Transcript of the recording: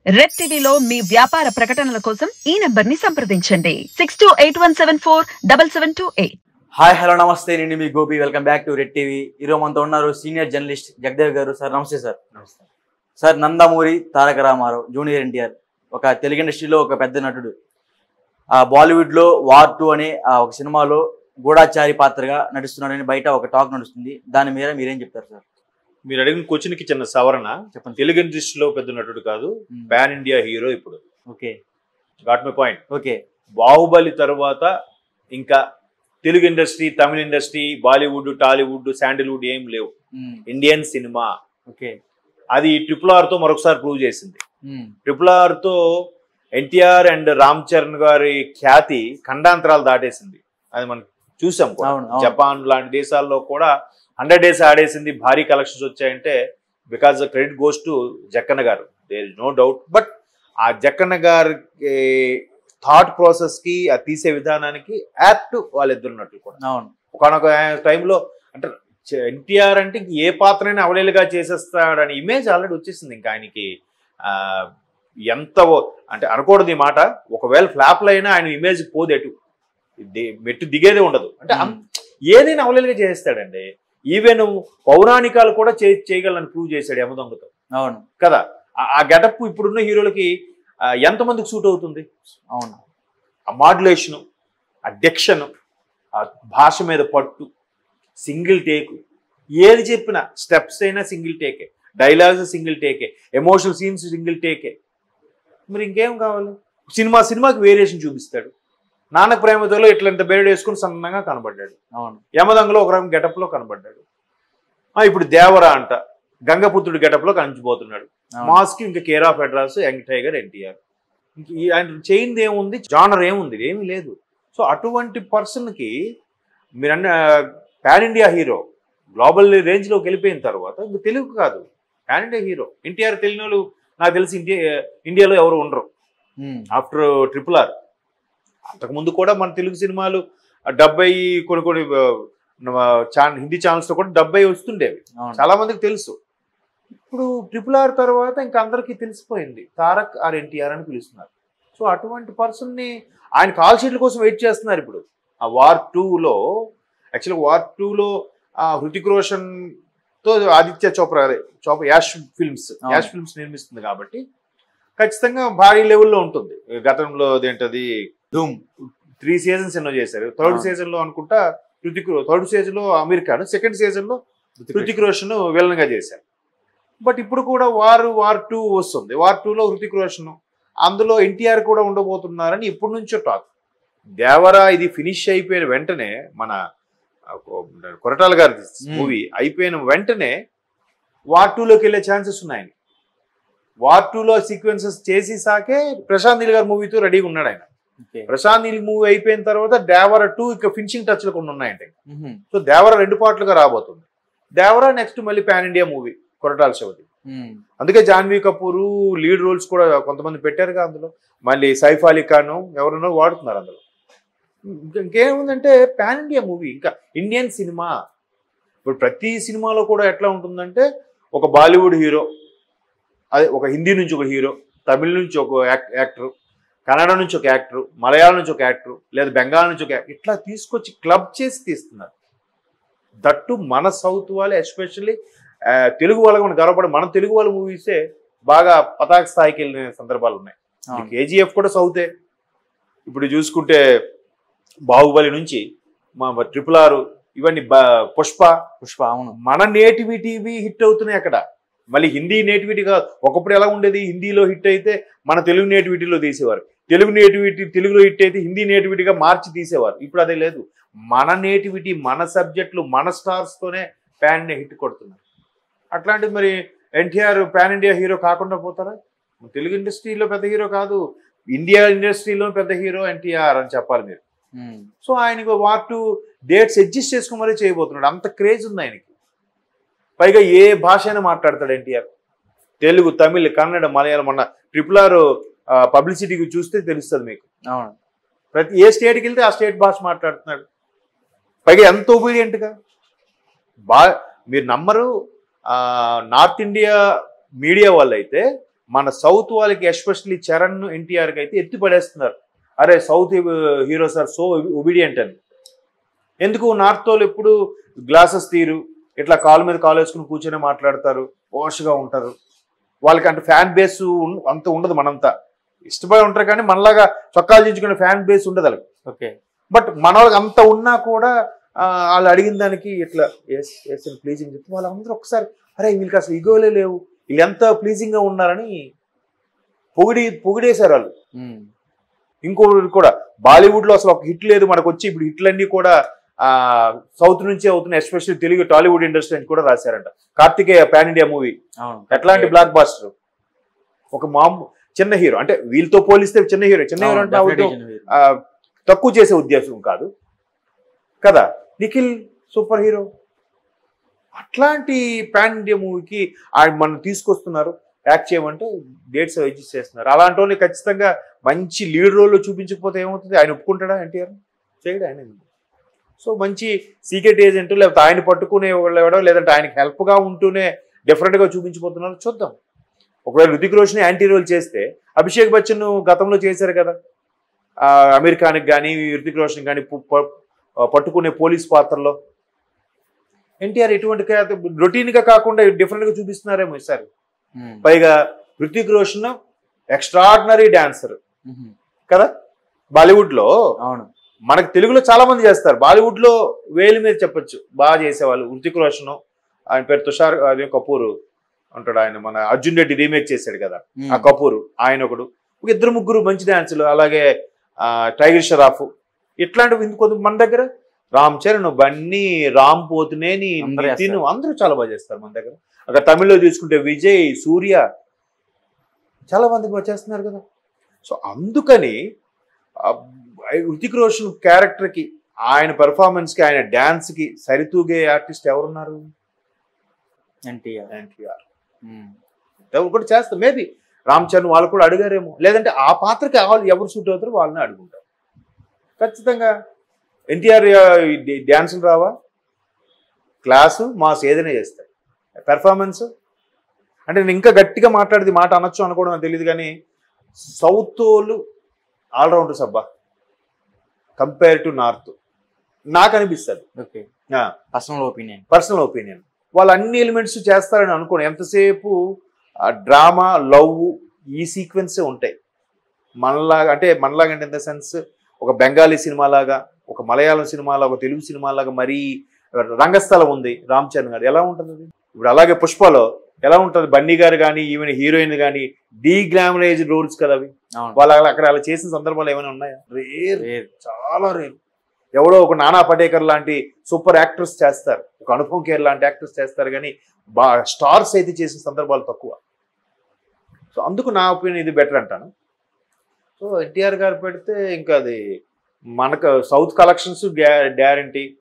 Red టీవీలో మీ వ్యాపార ప్రకటనల కోసం ఈ నంబర్ ని సంప్రదించండి 6281747728. హాయ్ హలో నమస్తే, నేను మీ Gopi. Welcome back to Red TV. ఈరోజు మనతో ఉన్నారు సీనియర్ జర్నలిస్ట్ జగదేవ్ గారు. సార్ నమస్తే. సార్ నమస్తే సార్. నందమూరి తారక రామారావు జూనియర్ ఎన్టీఆర్ ఒక తెలుగు ఇండస్ట్రీలో ఒక పెద్ద నటుడు. బాలీవుడ్లో వార్ 2 అనే ఒక సినిమాలో గూఢాచారి పాత్రగా నటిస్తున్నాడని బయట ఒక టాక్ నడుస్తుంది. దాని మీద మీరేం చెప్తారు సార్? మీరు అడిగిన క్వశ్చన్కి చిన్న సవరణ. చెప్పండి. తెలుగు ఇండస్ట్రీలో పెద్ద నటుడు కాదు, పాన్ ఇండియా హీరో ఇప్పుడు. Okay, got my point. Okay. Baahubali తర్వాత ఇంకా తెలుగు ఇండస్ట్రీ, తమిళ ఇండస్ట్రీ, బాలీవుడ్, టాలీవుడ్, శాండిల్వుడ్ ఏం లేవు. Indian cinema. ఓకే. అది RRR తో మరొకసారి ప్రూవ్ చేసింది. RRR తో ఎన్టీఆర్ అండ్ రామ్ చరణ్ గారి ఖ్యాతి ఖండాంతరాలు దాటేసింది. అది మనం చూసాం. జపాన్ లాంటి దేశాల్లో కూడా 100 days ఆడేసింది. భారీ కలెక్షన్స్ వచ్చాయంటే because credit goes to Jakkanna గారు, there is no doubt. But ఆ జక్కన్న గారి థాట్ ప్రాసెస్ కి, ఆ తీసే విధానానికి యాప్ట్ వాళ్ళిద్దరు ఉన్నట్లు కూడా. ఒకనొక టైంలో అంటే ఎన్టీఆర్ అంటే ఏ పాత్రైనా అవలేలుగా చేసేస్తాడని ఇమేజ్ ఆల్రెడీ వచ్చేసింది. ఇంకా ఆయనకి ఎంత అంటే అనకూడదు ఈ మాట, ఒకవేళ ఫ్లాప్లు అయినా ఆయన ఇమేజ్ పోదేటు, మెట్టు దిగేదే ఉండదు. అంటే ఏదైనా అవలేలుగా చేస్తాడండి. ఈవెన్ పౌరాణికాలు కూడా చేయగలని ప్రూవ్ చేశాడు యమదొంగతో. అవును కదా. ఆ గెటప్ ఇప్పుడున్న హీరోలకి ఎంతమందికి సూట్ అవుతుంది? అవును. ఆ మాడ్యులేషను, ఆ డిక్షన్, ఆ భాష మీద పట్టు, సింగిల్ టేకు, ఏది చెప్పినా స్టెప్స్ అయినా సింగిల్ టేకే, డైలాగ్స్ సింగిల్ టేకే, ఎమోషనల్ సీన్స్ సింగిల్ టేకే. మరి ఇంకేం కావాలి? సినిమాకి వేరియేషన్ చూపిస్తాడు. నాన్న ప్రేమతోలో ఇట్లా ఇంత బేరడు వేసుకుని సన్నగా కనబడ్డాడు. అవును. యమదంగలో ఒక రకం గెటప్లో కనబడ్డాడు. ఇప్పుడు దేవరా అంట గంగపుత్రుడు గెటప్లో కనిపించిపోతున్నాడు. మాస్కి ఇంకా care of address, young tiger NTR. ఇంక ఆయన చేయింది ఏముంది? జానర్ ఏముంది? ఏమీ లేదు. సో అటువంటి పర్సన్కి మీరన్న పాన్ ఇండియా హీరో గ్లోబల్ రేంజ్లోకి వెళ్ళిపోయిన తర్వాత ఇంక తెలుగు కాదు, పాన్ ఇండియా హీరో. ఎన్టీఆర్ తెలియని వాళ్ళు నాకు తెలిసి ఇండియాలో ఎవరు ఉండరు ఆఫ్టర్ RRR. అంతకుముందు కూడా మన తెలుగు సినిమాలు 70 కొన్ని హిందీ ఛానల్స్లో కూడా 70 వస్తుండేవి. చాలా మందికి తెలుసు. ఇప్పుడు RRR తర్వాత ఇంకా అందరికీ తెలిసిపోయింది తారక్ ఆర్ ఎన్టీఆర్ అని పిలుస్తున్నారు. సో అటువంటి పర్సన్ని ఆయన కాల్ షీట్ల కోసం వెయిట్ చేస్తున్నారు. ఇప్పుడు ఆ వార్ 2లో యాక్చువల్గా వార్ 2లో హృతిక్ రోషన్తో ఆదిత్య చోప్రా యాష్ ఫిల్మ్స్ నిర్మిస్తుంది కాబట్టి ఖచ్చితంగా భారీ లెవెల్లో ఉంటుంది. గతంలో అదేంటది ధూమ్ 3 seasons ఎన్నో చేశారు. 3rd seasonలో అనుకుంటా థర్డ్ సీజన్లో అమీర్ ఖాన్, 2nd seasonలో హృతిక్ రోషన్ విలన్గా చేశారు. బట్ ఇప్పుడు కూడా వార్ 2 వస్తుంది. వార్ 2లో హృతిక్ రోషన్, అందులో ఎన్టీఆర్ కూడా ఉండబోతున్నారని ఇప్పటి నుంచో టాక్. దేవరా ఇది ఫినిష్ అయిపోయిన వెంటనే, మన కొరటాల గారి మూవీ అయిపోయిన వెంటనే వార్ 2లోకి వెళ్ళే ఛాన్సెస్ ఉన్నాయి. వార్ 2లో సీక్వెన్సెస్ చేసి సాకే ప్రశాంత్ నీల్ గారి మూవీతో రెడీగా ఉన్నాడు ఆయన. ప్రశాంత్ నీల్ మూవీ అయిపోయిన తర్వాత దేవరా 2 ఇక ఫినిషింగ్ టచ్లు కొన్ని ఉన్నాయంటే. సో దేవరా 2 పార్ట్లుగా రాబోతుంది. దేవరా నెక్స్ట్ మళ్ళీ పాన్ ఇండియా మూవీ కొరటాల శివది. అందుకే జాన్వీ కపూర్ లీడ్ రోల్స్ కూడా కొంతమంది పెట్టారుగా అందులో. మళ్ళీ సైఫ్ అలీ ఖాన్ ఎవరున్నో వాడుతున్నారు అందులో. ఇంకేముందంటే పాన్ ఇండియా మూవీ, ఇంకా ఇండియన్ సినిమా. ఇప్పుడు ప్రతి సినిమాలో కూడా ఎట్లా ఉంటుందంటే ఒక బాలీవుడ్ హీరో, అదే ఒక హిందీ నుంచి ఒక హీరో, తమిళ నుంచి ఒక యాక్టర్, కన్నడ నుంచి ఒక యాక్టర్, మలయాళం నుంచి ఒక యాక్టర్, లేదా బెంగాల్ నుంచి ఒక యాక్టర్, ఇట్లా తీసుకొచ్చి క్లబ్ చేసి తీస్తున్నారు. దట్టు మన సౌత్ వాళ్ళు, ఎస్పెషల్లీ తెలుగు వాళ్ళకి మనం గర్వపడి మన తెలుగు వాళ్ళ మూవీసే బాగా పతాక స్థాయికి వెళ్ళిన సందర్భాలు ఉన్నాయి. KGF కూడా సౌతే. ఇప్పుడు చూసుకుంటే బాహుబలి నుంచి మా RRR ఇవన్నీ పుష్ప అవును మన నేటివిటీవి హిట్ అవుతున్నాయి అక్కడ. మళ్ళీ హిందీ నేటివిటీ కాదు. ఒకప్పుడు ఎలా ఉండేది? హిందీలో హిట్ అయితే మన తెలుగు నేటివిటీలో తీసేవారు, తెలుగు నేటివిటీ తెలుగులో హిట్ అయితే హిందీ నేటివిటీగా మార్చి తీసేవారు. ఇప్పుడు అదే లేదు. మన నేటివిటీ, మన సబ్జెక్టులు, మన స్టార్స్తోనే పాన్ ఇండియా హిట్ కొడుతున్నారు. అట్లాంటిది మరి ఎన్టీఆర్ పాన్ ఇండియా హీరో కాకుండా పోతారా? తెలుగు ఇండస్ట్రీలో పెద్ద హీరో కాదు, ఇండియా ఇండస్ట్రీలో పెద్ద హీరో ఎన్టీఆర్ అని చెప్పాలి మీరు. సో ఆయనకు వార్ 2 డేట్స్ అడ్జస్ట్ చేసుకుని మరీ చేయబోతున్నాడు. అంత క్రేజ్ ఉంది ఆయనకి. పైగా ఏ భాష అయినా మాట్లాడతాడు ఎన్టీఆర్. తెలుగు, తమిళ్, కన్నడ, మలయాళం. మొన్న RRR పబ్లిసిటీకి చూస్తే తెలుస్తుంది మీకు. ప్రతి ఏ స్టేట్కి వెళ్తే ఆ స్టేట్ భాష మాట్లాడుతున్నాడు. పైగా ఎంత ఒబీడియంట్గా. మీరు నమ్మరు, నార్త్ ఇండియా మీడియా వాళ్ళు అయితే మన సౌత్ వాళ్ళకి ఎస్పెషల్లీ చరణ్ ఎన్టీఆర్కి అయితే ఎత్తి పడేస్తున్నారు. అరే south heroes are so obedient అని. ఎందుకు నార్త్ వాళ్ళు ఎప్పుడు గ్లాసెస్ తీరు, ఇట్లా కాలు మీద కాలు వేసుకుని కూర్చొని మాట్లాడతారు, వాష్గా ఉంటారు. వాళ్ళకి అంటే ఫ్యాన్ బేస్ అంత ఉండదు. మనంతా ఇష్టపడి ఉంటారు కానీ మనలాగా చొక్కాలు దించుకునే ఫ్యాన్ బేస్ ఉండదు వాళ్ళకి. ఓకే. బట్ మన వాళ్ళకి అంత ఉన్నా కూడా వాళ్ళు అడిగిన దానికి ఇట్లా ఎస్ ఎస్ అని ప్లీజింగ్ చెప్తే వాళ్ళందరూ ఒకసారి అరే వీళ్ళకి అసలు ఇగోలే లేవు, వీళ్ళు ఎంత ప్లీజింగ్గా ఉన్నారని పొగిడేశారు వాళ్ళు. ఇంకొకటి కూడా బాలీవుడ్లో అసలు ఒక హిట్ లేదు మనకు వచ్చి, ఇప్పుడు హిట్లన్నీ కూడా సౌత్ నుంచే అవుతున్నాయి. ఎస్పెషల్లీ తెలుగు టాలీవుడ్ ఇండస్ట్రీ నుంచి కూడా రాశారంట. కార్తికేయ పాన్ ఇండియా మూవీ ఎట్లాంటి బ్లాక్ బాస్టర్, ఒక చిన్న హీరో అంటే వీళ్ళతో పోలిస్తే చిన్న హీరో అంటే తక్కువ చేసే ఉద్దేశం కాదు కదా. Nikhil super hero. అట్లాంటి పాన్ ఇండియా మూవీకి మనం తీసుకొస్తున్నారు, యాక్ట్ చేయమంటే డేట్స్ అడ్జస్ట్ చేస్తున్నారు. అలాంటి వాళ్ళు ఖచ్చితంగా మంచి లీడ్ రోల్లో చూపించకపోతే ఏమవుతుంది? ఆయన ఒప్పుకుంటాడా ఎన్టీఆర్? చేయడు ఆయన. సో మంచి సీక్రెట్ ఏజెంట్ లేకపోతే ఆయన పట్టుకునే వాళ్ళు ఎవడో, లేదంటే ఆయనకి హెల్ప్గా ఉంటూనే డిఫరెంట్గా చూపించిపోతున్నారు. చూద్దాం. ఒకవేళ హృతిక్ రోషన్ యాంటీ రోల్ చేస్తే, అభిషేక్ బచ్చన్ గతంలో చేశారు కదా అమీర్ ఖాన్కి కానీ హృతిక్ రోషన్ కానీ పట్టుకునే పోలీస్ పాత్రలో. ఎన్టీఆర్ ఎటువంటి రొటీన్గా కాకుండా డిఫరెంట్గా చూపిస్తున్నారేమో ఈసారి. పైగా హృతిక్ రోషన్ ఎక్స్ట్రాడినరీ డాన్సర్ కదా. బాలీవుడ్లో అవును, మనకు తెలుగులో చాలా మంది చేస్తారు, బాలీవుడ్లో వేలు మీద చెప్పొచ్చు బాగా చేసేవాళ్ళు. హృతిక్ రోషన్, ఆయన పేరు తుషార్ కపూర్ ఉంటాడు, ఆయన మన అర్జున్ రెడ్డి రీమేక్ చేశాడు కదా ఆ కపూర్, ఆయన ఒకడు. ఇద్దరు ముగ్గురు మంచి డాన్సులు. అలాగే టైగర్ షరాఫ్, ఇట్లాంటివి కొంత మన దగ్గర రామ్ చరణ్, బన్నీ, రామ్ పోతునేని, నితిన్ అందరూ చాలా బాగా చేస్తారు మన దగ్గర. అక్కడ తమిళ్లో తీసుకుంటే విజయ్, సూర్య చాలా మంది బాగా చేస్తున్నారు కదా. సో అందుకని హృతిక్ రోషన్ క్యారెక్టర్కి, ఆయన పెర్ఫార్మెన్స్కి, ఆయన డాన్స్కి సరితూగే ఆర్టిస్ట్ ఎవరున్నారు? ఎన్టీఆర్ ఒకటి చేస్తారు. మేబీ రామ్ చరణ్ వాళ్ళు కూడా అడిగారేమో, లేదంటే ఆ పాత్రకి వాళ్ళు ఎవరు సూట్ అవుతారో వాళ్ళని అడుగుంటారు. ఖచ్చితంగా ఎన్టీఆర్ డ్యాన్సులు రావా, క్లాసు మాస్ ఏదైనా చేస్తాయి. పెర్ఫార్మెన్స్ అంటే నేను ఇంకా గట్టిగా మాట్లాడేది మాట అనొచ్చు అనుకోవడం నాకు తెలియదు కానీ సౌత్ వాళ్ళు ఆల్రౌండర్స్ అబ్బా కంపేర్ టు నార్త్ నాకు అనిపిస్తుంది. Okay, personal opinion. వాళ్ళు అన్ని ఎలిమెంట్స్ చేస్తారని అనుకోను. ఎంతసేపు డ్రామా, లవ్ ఈ సీక్వెన్సే ఉంటాయి. మనలాగా అంటే ఇన్ ద సెన్స్ ఒక బెంగాలీ సినిమా లాగా, ఒక మలయాళం సినిమాలా, ఒక తెలుగు సినిమాలాగా మరీ రంగస్థలం ఉంది రామ్ చరణ్ గారు. ఎలా ఉంటుంది అది? ఇప్పుడు అలాగే పుష్పలో ఎలా ఉంటుంది? బన్నీ గారు కానీ ఈవెన్ హీరోయిన్ కానీ డీగ్లామరైజ్ రోల్స్ కదా అవి. వాళ్ళు అక్కడ అలా చేసిన సందర్భాలు ఏమైనా ఉన్నాయా? రేర్, చాలా రేర్. ఎవడో ఒక నానా పటేకర్ లాంటి సూపర్ యాక్టర్స్ చేస్తారు, ఒక అనుపమ్ ఖేర్ లాంటి యాక్టర్స్ చేస్తారు, కానీ స్టార్స్ అయితే చేసిన సందర్భాలు తక్కువ. సో అందుకు నా ఒపీనియన్ ఇది బెటర్ అంటాను. సో ఎన్టీఆర్ గారు పెడితే ఇంకా అది మనకు సౌత్ కలెక్షన్స్ గ్యారంటీ.